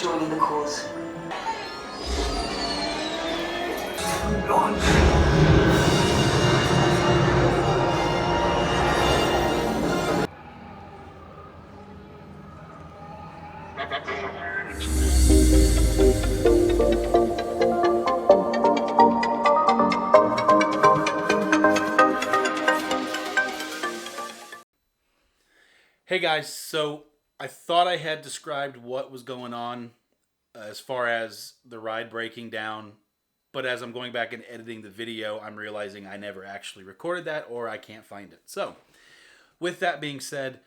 joining the cause. Hey guys, so I thought I had described what was going on as far as the ride breaking down, but as I'm going back and editing the video, I'm realizing I never actually recorded that or I can't find it. So, with that being said,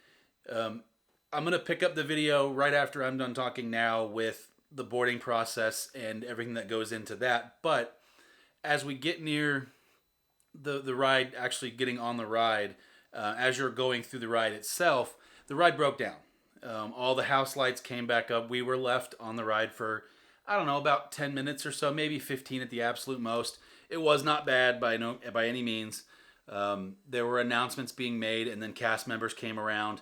I'm going to pick up the video right after I'm done talking now with the boarding process and everything that goes into that. But as we get near the ride, actually getting on the ride, as you're going through the ride itself, the ride broke down. All the house lights came back up. We were left on the ride for, I don't know, about 10 minutes or so, maybe 15 at the absolute most. It was not bad by any means. There were announcements being made, and then cast members came around.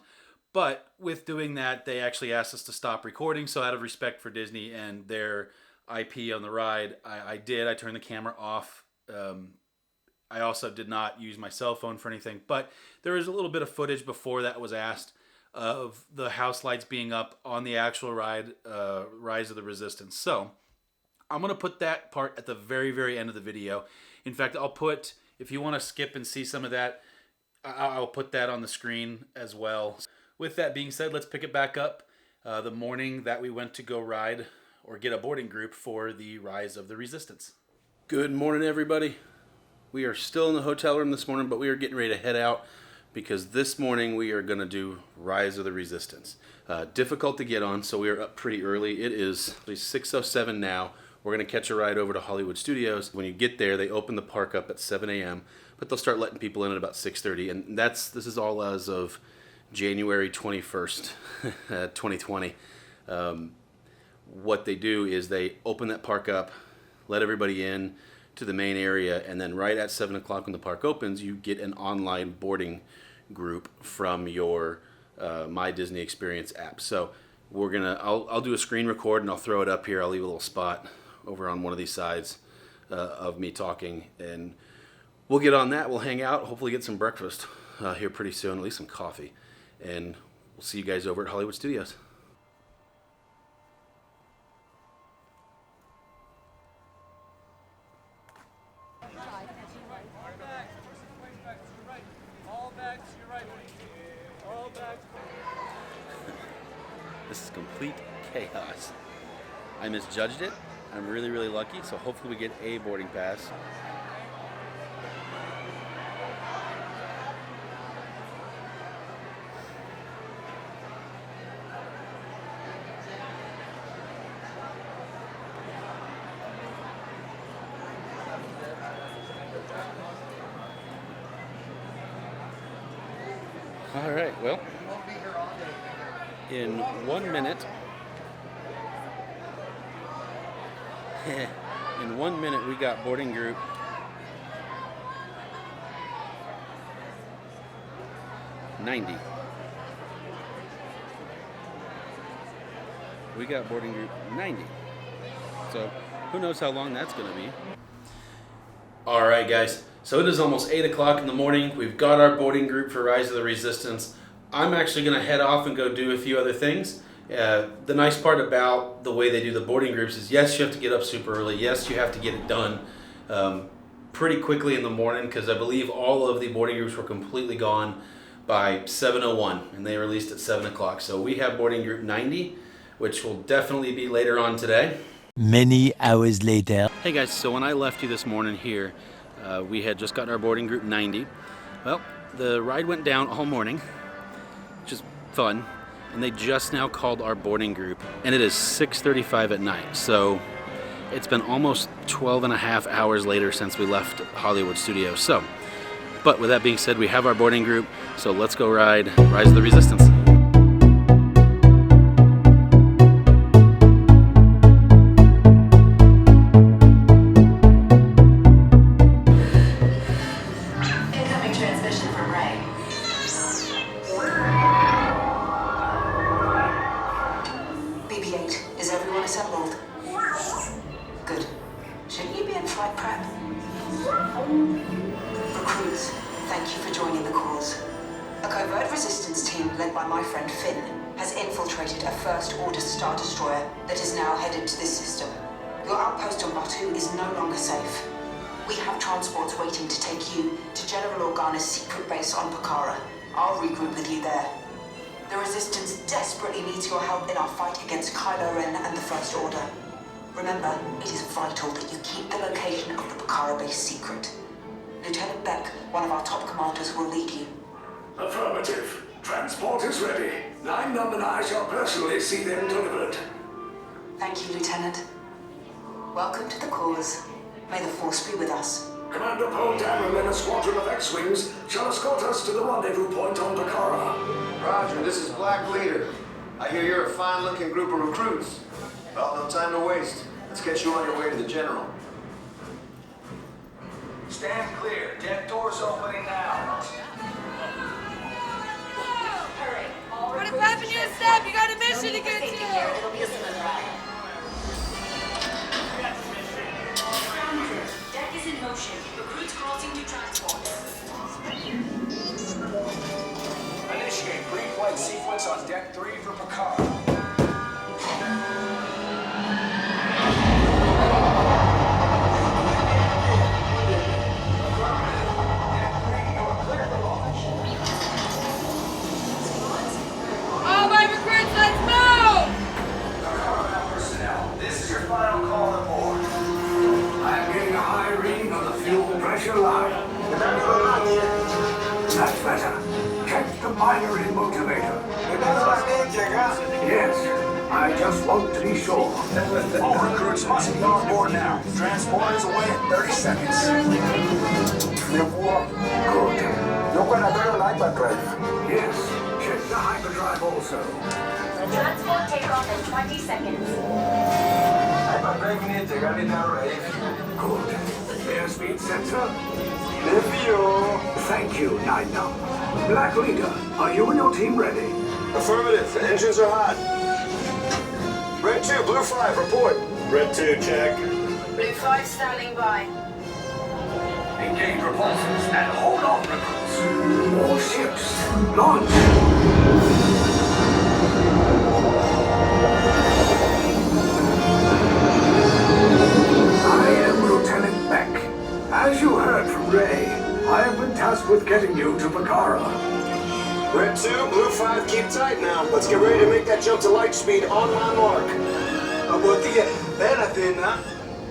But with doing that, they actually asked us to stop recording. So out of respect for Disney and their IP on the ride, I did. I turned the camera off. I also did not use my cell phone for anything. But there was a little bit of footage before that was asked of the house lights being up on the actual ride, Rise of the Resistance. So I'm going to put that part at the very, very end of the video. In fact, I'll put, if you want to skip and see some of that, I'll put that on the screen as well. With that being said, let's pick it back up the morning that we went to go ride or get a boarding group for the Rise of the Resistance. Good morning, everybody. We are still in the hotel room this morning, but we are getting ready to head out because this morning we are going to do Rise of the Resistance. Difficult to get on, so we are up pretty early. It is 6:07 now. We're going to catch a ride over to Hollywood Studios. When you get there, they open the park up at 7 a.m., but they'll start letting people in at about 6:30, and this is all as of January 21st, 2020. What they do is they open that park up, let everybody in to the main area, and then right at 7 o'clock when the park opens, you get an online boarding group from your My Disney Experience app. So I'll do a screen record and I'll throw it up here. I'll leave a little spot over on one of these sides of me talking, and we'll get on that. We'll hang out, hopefully get some breakfast here pretty soon, at least some coffee, and we'll see you guys over at Hollywood Studios. This is complete chaos. I misjudged it. I'm really, really lucky, so hopefully we get a boarding pass. All right, well, in 1 minute, we got boarding group 90. We got boarding group 90. So who knows how long that's going to be. All right, guys. So it is almost 8 o'clock in the morning. We've got our boarding group for Rise of the Resistance. I'm actually going to head off and go do a few other things. The nice part about the way they do the boarding groups is, yes, you have to get up super early. Yes, you have to get it done pretty quickly in the morning, because I believe all of the boarding groups were completely gone by 7:01, and they released at 7 o'clock. So we have boarding group 90, which will definitely be later on today. Many hours later. Hey guys, so when I left you this morning here, we had just gotten our boarding group 90. Well, the ride went down all morning, which is fun, and they just now called our boarding group, and it is 6:35 at night. So it's been almost 12 and a half hours later since we left Hollywood Studios. So, but with that being said, we have our boarding group, so let's go ride Rise of the Resistance. Incoming transmission from Ray. BB-8, is everyone in flight prep. Recruits, thank you for joining the cause. A covert resistance team led by my friend Finn has infiltrated a First Order Star Destroyer that is now headed to this system. Your outpost on Batu is no longer safe. We have transports waiting to take you to General Organa's secret base on Pakara. I'll regroup with you there. The Resistance desperately needs your help in our fight against Kylo Ren and the First Order. Remember, it is vital that you keep the location of the Pakara base secret. Lieutenant Beck, one of our top commanders, will lead you. Affirmative. Transport is ready. 9-Num and I shall personally see them delivered. Thank you, Lieutenant. Welcome to the cause. May the Force be with us. Commander Poe Dameron and a squadron of X-Wings shall escort us to the rendezvous point on Bakara. Roger, this is Black Leader. I hear you're a fine-looking group of recruits. Well, no time to waste. Let's get you on your way to the General. Stand clear. Deck doors opening now. Hurry. All What recruits happened to your step? You got a mission to get safety to. gear. It'll be a smooth ride. Deck is in motion. Recruits crossing to transport. Initiate green flight sequence on Deck 3 for Picard. All my recruits, let's move! Personnel, this is your final call on board. I am getting a high reading on the fuel pressure line. That's better. Check the minor in motivator. Yes, I just want to be sure. All recruits must be on board now. Transport is away in 30 seconds. Good. Yes, check the hyperdrive also. Transport takeoff in 20 seconds. Good. Airspeed sensor? Thank you, 9-Num. Black Leader, are you and your team ready? Affirmative. The engines are hot. Red 2, Blue 5, report. Red 2, check. Blue 5 standing by. Engage repulsors and hold on, recruits. More ships. Launch! I am Lieutenant Beck. As you heard from Ray, I have been tasked with getting you to Bakara. Red 2, Blue 5, keep tight now. Let's get ready to make that jump to light speed on my mark.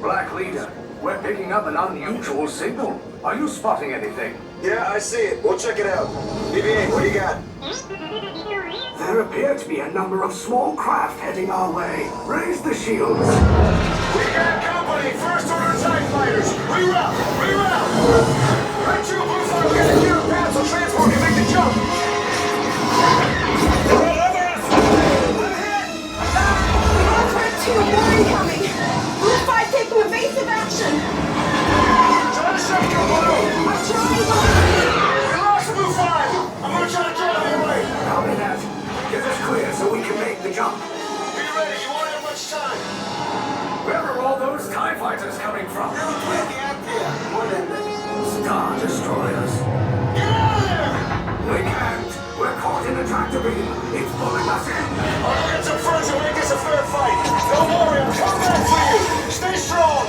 Black Leader, we're picking up an unusual signal. Are you spotting anything? Yeah, I see it. We'll check it out. BB-8, what do you got? There appear to be a number of small craft heading our way. Raise the shields. We got company! First Order TIE fighters! Reroute! Reroute! Red 2, Blue 5, we got a clear path so transport can make the jump! Red 2, more incoming! Blue 5 taking evasive action! Try to shut your blue! I'm trying, We lost Blue 5! I'm gonna try to drive you away! Copy that. Get us clear so we can make the jump. Be ready, you won't have much time! Where are all those TIE fighters coming from? Star Destroyers. Get out of there! We can't. We're caught in a tractor beam. It's pulling us in. I'll get some friends and make this a fair fight! Don't worry, I'll come back for you! Stay strong!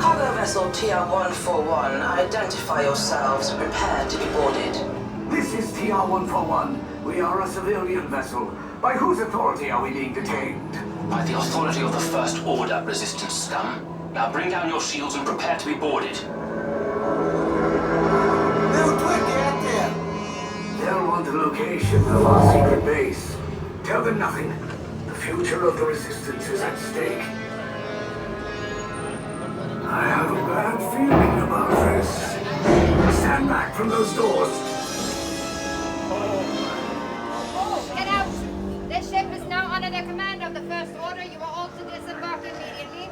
Cargo vessel TR-141, identify yourselves. Prepare to be boarded. This is TR-141. We are a civilian vessel. By whose authority are we being detained? By the authority of the First Order, Resistance scum. Now bring down your shields and prepare to be boarded. They'll want the location of our secret base. Tell them nothing. The future of the Resistance is at stake. I have a bad feeling about this. Stand back from those doors. Get out! This ship is now under the command of the First Order. You are all to disembark immediately.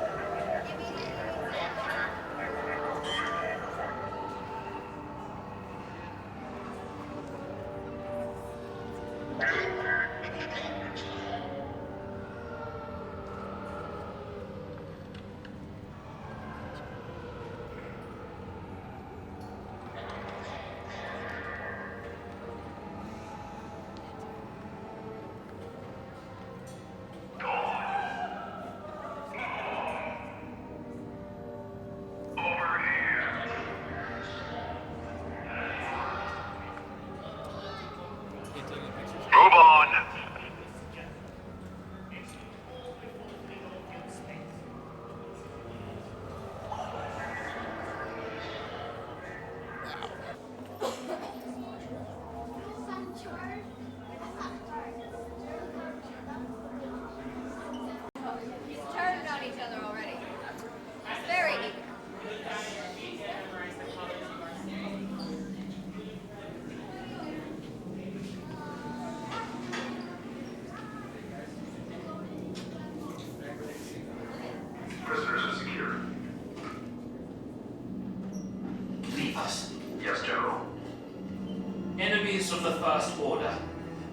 of the First Order.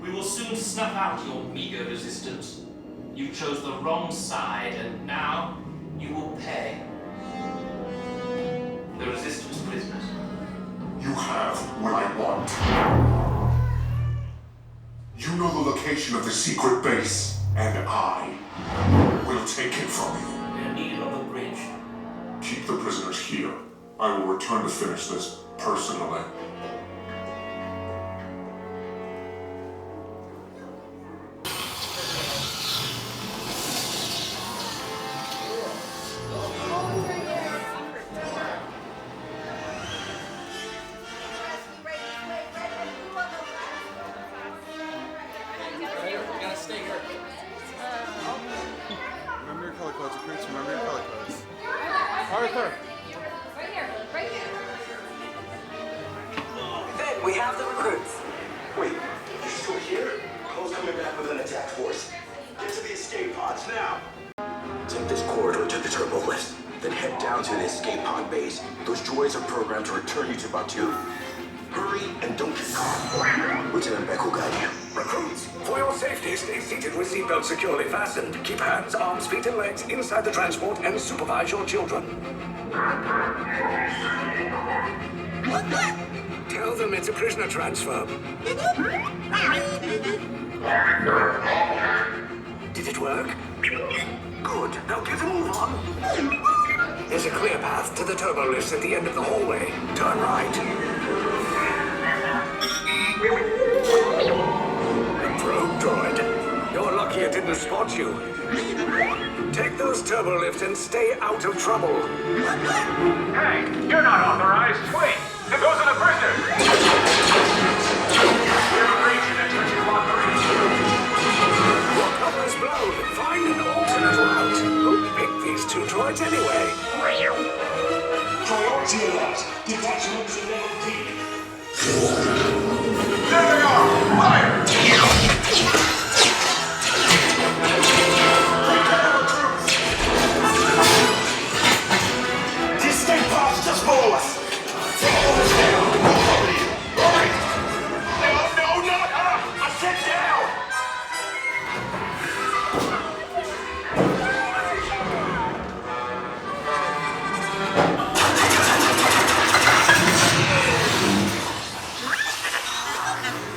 We will soon snuff out your meager resistance. You chose the wrong side, and now you will pay. The Resistance prisoners. You have what I want. You know the location of the secret base, and I will take it from you. They're needed on the bridge. Keep the prisoners here. I will return to finish this personally. Remember your color codes, recruits. Remember your color codes. Arthur! Right here, right here. Finn, we have the recruits. Wait, you're still here? Cole's coming back with an attack force. Get to the escape pods now. Take this corridor to the turbo lift, then head down to the escape pod base. Those droids are programmed to return you to Batu. Hurry and don't get caught. Lieutenant will guide you. Recruits, for your safety, stay seated with seatbelts securely fastened. Keep hands, arms, feet, and legs inside the transport and supervise your children. Tell them it's a prisoner transfer. Did it work? Good. Now get a move on. There's a clear path to the turbo lifts at the end of the hallway. Turn right. Probe droid. You're lucky it didn't spot you. Take those turbo lifts and stay out of trouble. Hey, you're not authorized. Wait, there goes the prisoner. We have a breach in attention block 3. Your cover's blown. Find an alternate route. Who picked these two droids anyway? Priority alert. Detachments at level D. There they are! Fire! The escape pods just below us! Follow us down! Hurry! No, not up! I said down!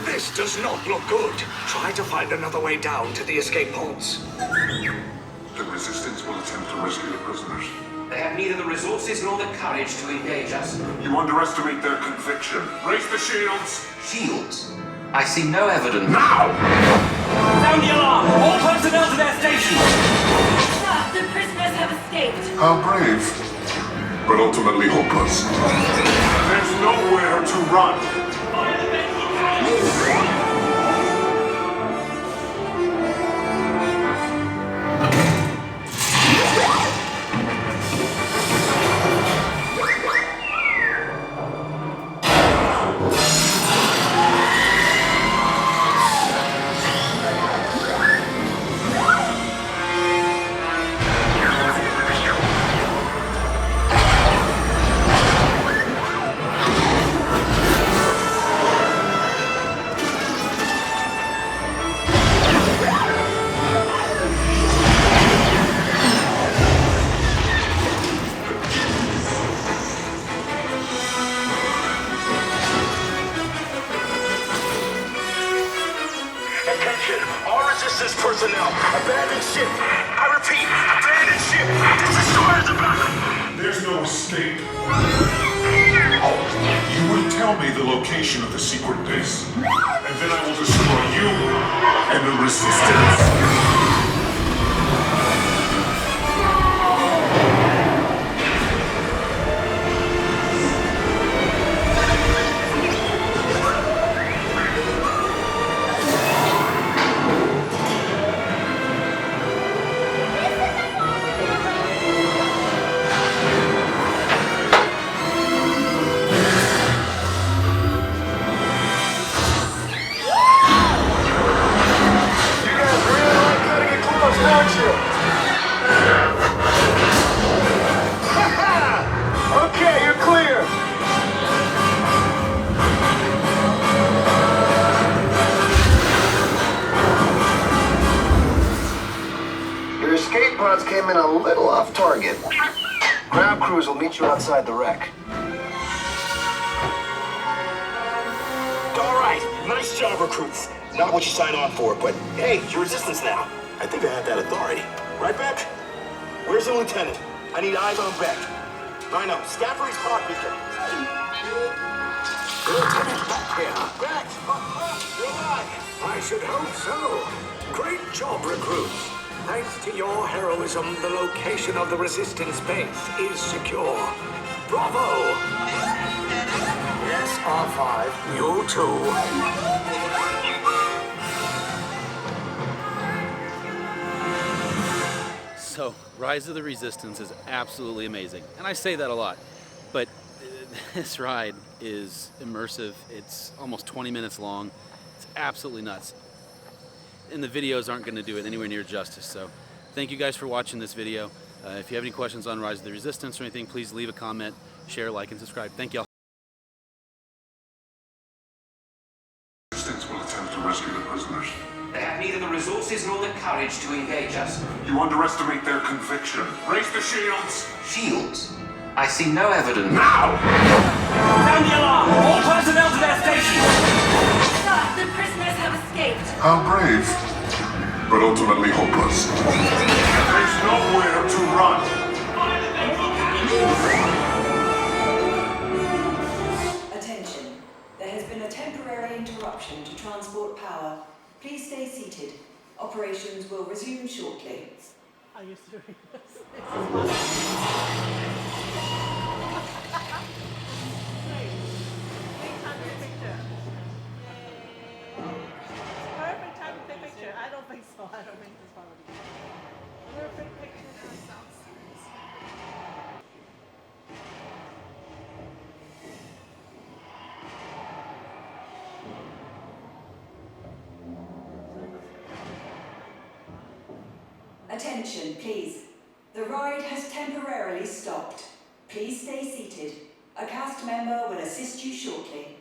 This does not look good. Try to find another way down to the escape pods. The Resistance will attempt to rescue the prisoners. They have neither the resources nor the courage to engage us. You underestimate their conviction. Raise the shields! Shields? I see no evidence. Now! Sound the alarm! All personnel to their stations! Sir, the prisoners have escaped. How brave, but ultimately hopeless. There's nowhere to run. Resistance personnel, abandoned ship. I repeat, abandoned ship. The destroyer's about. There's no escape. You will tell me the location of the secret base, and then I will destroy you and the Resistance. You guys really like that little off target. Ground crews will meet you outside the wreck. All right, nice job, recruits. Not what you signed on for, but hey, you're resistance now. I think I have that authority. Right, Beck? Where's the lieutenant? I need eyes on Beck. I know, Scaffery's pod beacon. Lieutenant Beck here. Beck! You're alive! I should hope so. Great job, recruits. Thanks to your heroism, the location of the resistance base is secure. Bravo! Yes, R5, you too. So, Rise of the Resistance is absolutely amazing. And I say that a lot, but this ride is immersive. It's almost 20 minutes long. It's absolutely nuts. And the videos aren't going to do it anywhere near justice. So, thank you guys for watching this video. If you have any questions on Rise of the Resistance or anything, please leave a comment, share, like, and subscribe. Thank y'all. Resistance will attempt to rescue the prisoners. They have neither the resources nor the courage to engage us. You underestimate their conviction. Raise the shields! Shields? I see no evidence. Now! Sound the alarm! All personnel to their stations! Sir, the prisoners have escaped. How brave, but ultimately hopeless. There's nowhere to run. Attention. There has been a temporary interruption to transport power. Please stay seated. Operations will resume shortly. Are you serious? Perfect time to take a picture. I don't think so. I don't think this one would be. I'm gonna take pictures of ourselves. Attention, please. The ride has temporarily stopped. Please stay seated. A cast member will assist you shortly.